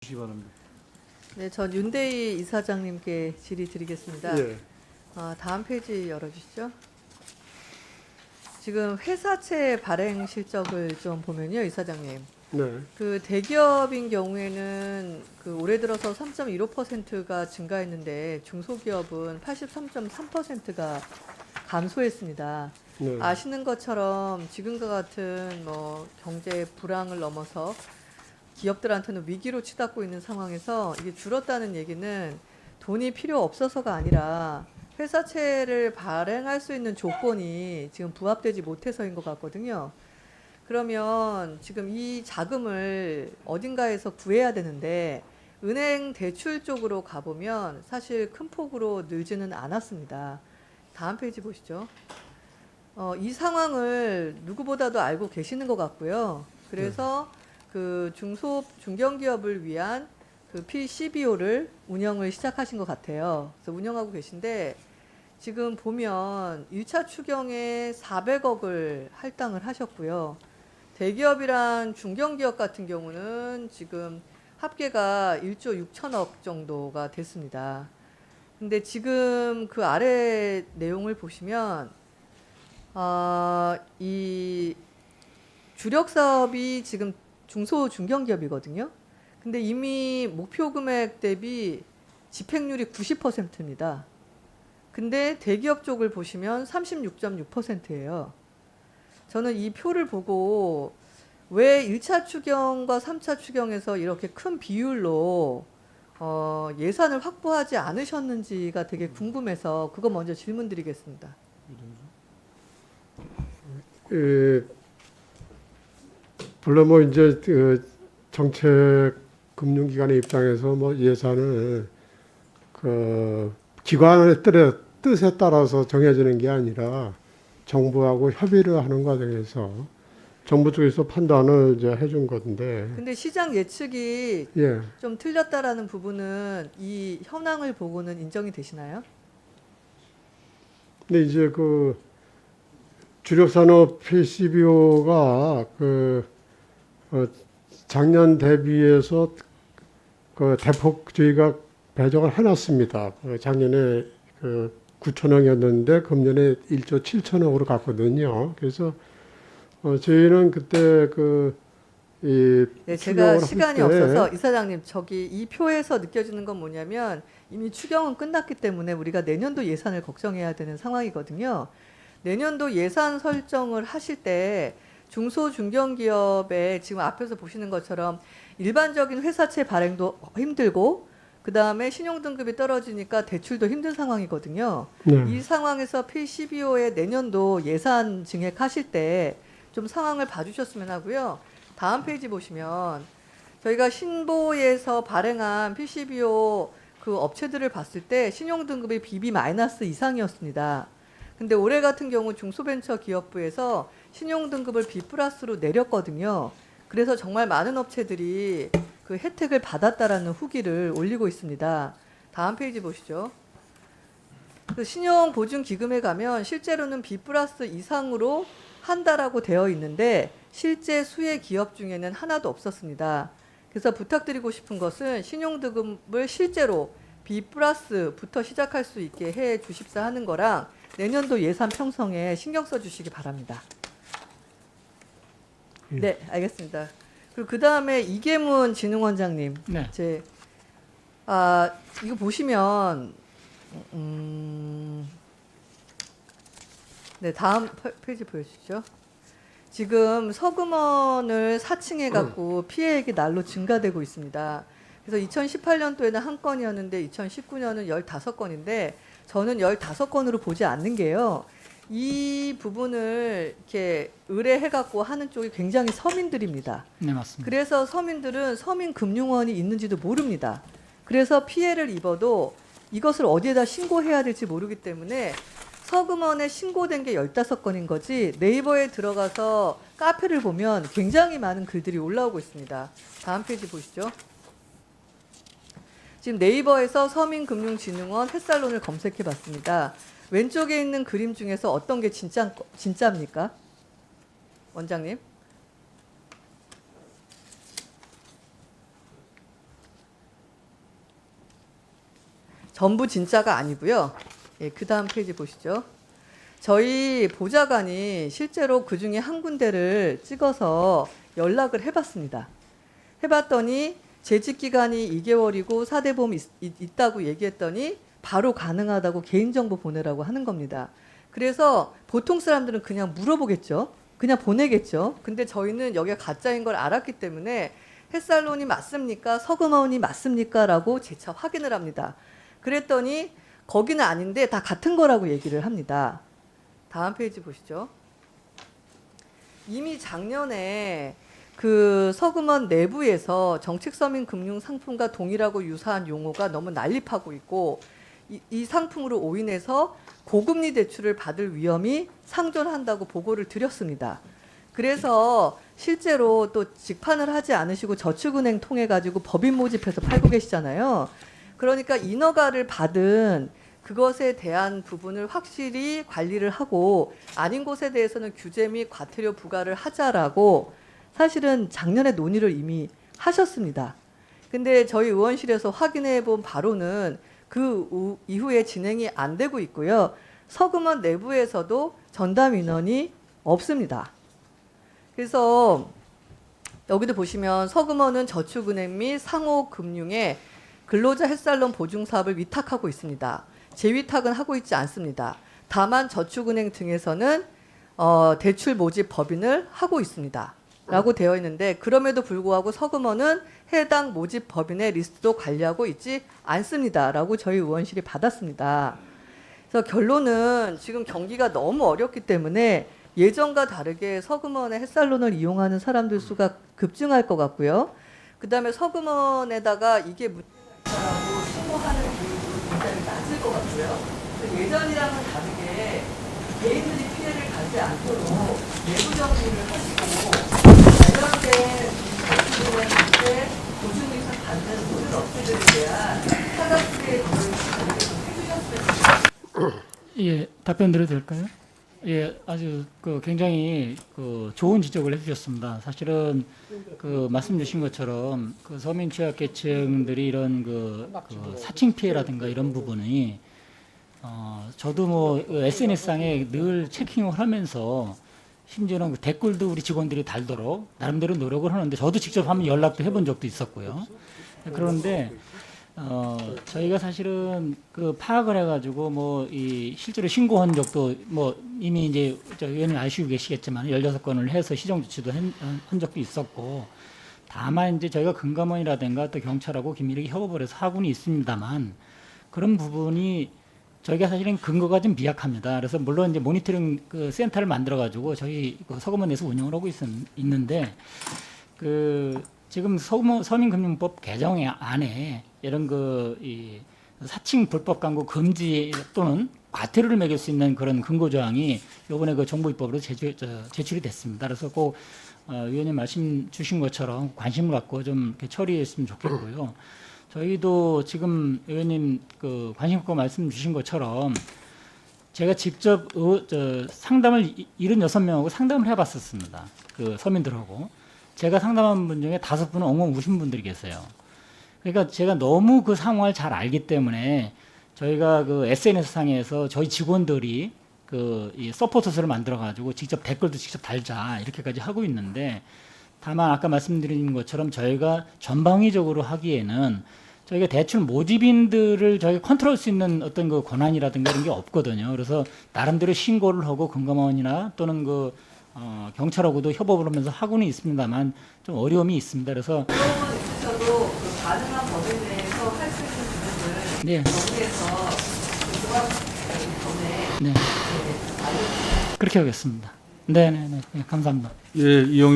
주시기 바랍니다. 네, 전 윤대희 이사장님께 질의 드리겠습니다. 예. 다음 페이지 열어주시죠. 지금 회사채 발행 실적을 좀 보면요, 이사장님. 네. 그 대기업인 경우에는 그 올해 들어서 3.15%가 증가했는데 중소기업은 83.3%가 감소했습니다. 네. 아시는 것처럼 지금과 같은 뭐 경제 불황을 넘어서 기업들한테는 위기로 치닫고 있는 상황에서 이게 줄었다는 얘기는 돈이 필요 없어서가 아니라 회사채를 발행할 수 있는 조건이 지금 부합되지 못해서인 것 같거든요. 그러면 지금 이 자금을 어딘가에서 구해야 되는데 은행 대출 쪽으로 가보면 사실 큰 폭으로 늘지는 않았습니다. 다음 페이지 보시죠. 이 상황을 누구보다도 알고 계시는 것 같고요. 그래서 그 중견기업을 위한 그 PCBO를 운영을 시작하신 것 같아요. 그래서 운영하고 계신데 지금 보면 1차 추경에 400억을 할당을 하셨고요. 대기업이란 중견기업 같은 경우는 지금 합계가 1조 6천억 정도가 됐습니다. 근데 지금 그 아래 내용을 보시면 이 주력 사업이 지금 중소중견기업이거든요. 근데 이미 목표 금액 대비 집행률이 90%입니다. 근데 대기업 쪽을 보시면 36.6%예요. 저는 이 표를 보고 왜 1차 추경과 3차 추경에서 이렇게 큰 비율로 예산을 확보하지 않으셨는지가 되게 궁금해서 그거 먼저 질문 드리겠습니다. 물론 뭐 이제 그 정책 금융기관의 입장에서 뭐 예산을 그 기관의 뜻에 따라서 정해지는 게 아니라 정부하고 협의를 하는 과정에서 정부 쪽에서 판단을 이제 해준 건데. 근데 시장 예측이 예. 좀 틀렸다라는 부분은 이 현황을 보고는 인정이 되시나요? 근데 이제 그 주력산업 PCBO가 그 작년 대비해서 그 대폭 저희가 배정을 해놨습니다. 작년에 그 9천억이었는데 금년에 1조 7천억으로 갔거든요. 그래서 저희는 그때 네, 제가 시간이 없어서 이사장님 저기 이 표에서 느껴지는 건 뭐냐면 이미 추경은 끝났기 때문에 우리가 내년도 예산을 걱정해야 되는 상황이거든요. 내년도 예산 설정을 하실 때 중소중견기업에 지금 앞에서 보시는 것처럼 일반적인 회사채 발행도 힘들고 그 다음에 신용등급이 떨어지니까 대출도 힘든 상황이거든요. 네. 이 상황에서 PCBO의 내년도 예산 증액하실 때 좀 상황을 봐주셨으면 하고요. 다음 페이지 보시면 저희가 신보에서 발행한 PCBO 그 업체들을 봤을 때 신용등급이 BB- 이상이었습니다. 근데 올해 같은 경우 중소벤처기업부에서 신용등급을 B+로 내렸거든요. 그래서 정말 많은 업체들이 그 혜택을 받았다라는 후기를 올리고 있습니다. 다음 페이지 보시죠. 그 신용보증기금에 가면 실제로는 B+ 이상으로 한다라고 되어 있는데 실제 수혜 기업 중에는 하나도 없었습니다. 그래서 부탁드리고 싶은 것은 신용등급을 실제로 B+부터 시작할 수 있게 해 주십사 하는 거랑 내년도 예산 편성에 신경 써 주시기 바랍니다. 네, 알겠습니다. 그리고 그 다음에 이계문 진흥원장님. 네. 이거 보시면, 네, 다음 페이지 보여주시죠. 지금 서금원을 4층에 갖고 피해액이 날로 증가되고 있습니다. 그래서 2018년도에는 한 건이었는데 2019년은 15건인데 저는 15건으로 보지 않는 게요. 이 부분을 이렇게 의뢰해갖고 하는 쪽이 굉장히 서민들입니다. 네, 맞습니다. 그래서 서민들은 서민금융원이 있는지도 모릅니다. 그래서 피해를 입어도 이것을 어디에다 신고해야 될지 모르기 때문에 서금원에 신고된 게 15건인 거지 네이버에 들어가서 카페를 보면 굉장히 많은 글들이 올라오고 있습니다. 다음 페이지 보시죠. 지금 네이버에서 서민금융진흥원 햇살론을 검색해 봤습니다. 왼쪽에 있는 그림 중에서 어떤 게 진짜입니까? 원장님? 전부 진짜가 아니고요. 예, 그 다음 페이지 보시죠. 저희 보좌관이 실제로 그 중에 한 군데를 찍어서 연락을 해봤습니다. 해봤더니 재직 기간이 2개월이고 4대 보험 있다고 얘기했더니 바로 가능하다고 개인정보 보내라고 하는 겁니다. 그래서 보통 사람들은 그냥 물어보겠죠. 그냥 보내겠죠. 근데 저희는 여기가 가짜인 걸 알았기 때문에 햇살론이 맞습니까? 서금원이 맞습니까? 라고 재차 확인을 합니다. 그랬더니 거기는 아닌데 다 같은 거라고 얘기를 합니다. 다음 페이지 보시죠. 이미 작년에 그 서금원 내부에서 정책서민 금융 상품과 동일하고 유사한 용어가 너무 난립하고 있고 이 상품으로 오인해서 고금리 대출을 받을 위험이 상존한다고 보고를 드렸습니다. 그래서 실제로 또 직판을 하지 않으시고 저축은행 통해 가지고 법인 모집해서 팔고 계시잖아요. 그러니까 인허가를 받은 그것에 대한 부분을 확실히 관리를 하고 아닌 곳에 대해서는 규제 및 과태료 부과를 하자라고 사실은 작년에 논의를 이미 하셨습니다. 근데 저희 의원실에서 확인해 본 바로는 그 이후에 진행이 안 되고 있고요. 서금원 내부에서도 전담 인원이 없습니다. 그래서 여기도 보시면 서금원은 저축은행 및 상호금융에 근로자 햇살론 보증 사업을 위탁하고 있습니다. 재위탁은 하고 있지 않습니다. 다만 저축은행 등에서는 대출 모집 법인을 하고 있습니다. 라고 되어 있는데 그럼에도 불구하고 서금원은 해당 모집 법인의 리스트도 관리하고 있지 않습니다. 라고 저희 의원실이 받았습니다. 그래서 결론은 지금 경기가 너무 어렵기 때문에 예전과 다르게 서금원의 햇살론을 이용하는 사람들 수가 급증할 것 같고요. 그 다음에 서금원에다가 이게 문제가 있다고 신고하는 비율도 굉장히 낮을 것 같고요. 예전이랑은 다르게 개인들이 피해를 가지 않도록 내부 정리를 하시고 관련된 저축은행한테 보증이익을 받는 모든 업체들에 대한 사각지대의 도를 해주셨으면 좋겠습니다. 예, 답변 드려도 될까요? 예, 아주 굉장히 좋은 지적을 해주셨습니다. 사실은 말씀 주신 것처럼 서민 취약계층들이 이런 사칭 피해라든가 이런 부분이 저도 뭐 SNS상에 늘 체킹을 하면서 심지어는 댓글도 우리 직원들이 달도록 나름대로 노력을 하는데 저도 직접 한번 연락도 해본 적도 있었고요. 그런데 저희가 사실은 파악을 해가지고 실제로 신고한 적도 이미 이제 의원님 아시고 계시겠지만 16건을 해서 시정 조치도 한 적도 있었고 다만 이제 저희가 금감원이라든가 또 경찰하고 긴밀하게 협업을 해서 하고는 있습니다만 그런 부분이 저희가 사실은 근거가 좀 미약합니다. 그래서 물론 이제 모니터링 센터를 만들어가지고 저희 서금원 내에서 운영을 하고 있는데 지금 서민금융법 개정 안에 이런 이 사칭 불법 광고 금지 또는 과태료를 매길 수 있는 그런 근거 조항이 이번에 정보입법으로 제출이 됐습니다. 그래서 꼭 위원님 말씀 주신 것처럼 관심을 갖고 좀 이렇게 처리했으면 좋겠고요. 저희도 지금 의원님 관심 갖고 말씀 주신 것처럼 제가 직접 상담을 76명하고 상담을 해봤었습니다. 서민들하고. 제가 상담한 분 중에 5분은 엉엉 우신 분들이 계세요. 그러니까 제가 너무 그 상황을 잘 알기 때문에 저희가 SNS상에서 저희 직원들이 이 서포터스를 만들어가지고 직접 댓글도 직접 달자 이렇게까지 하고 있는데 다만 아까 말씀드린 것처럼 저희가 전방위적으로 하기에는 저희가 대출 모집인들을 저희가 컨트롤할 수 있는 어떤 권한이라든가 이런 게 없거든요. 그래서 나름대로 신고를 하고 금감원이나 또는 경찰하고도 협업을 하면서 하고는 있습니다만 좀 어려움이 있습니다. 그래서 어려움은 있으셔도 가능한 범위 내에서 할 수 있는 부분을 네. 정리해서 네. 그렇게 하겠습니다. 네, 감사합니다. 예, 이용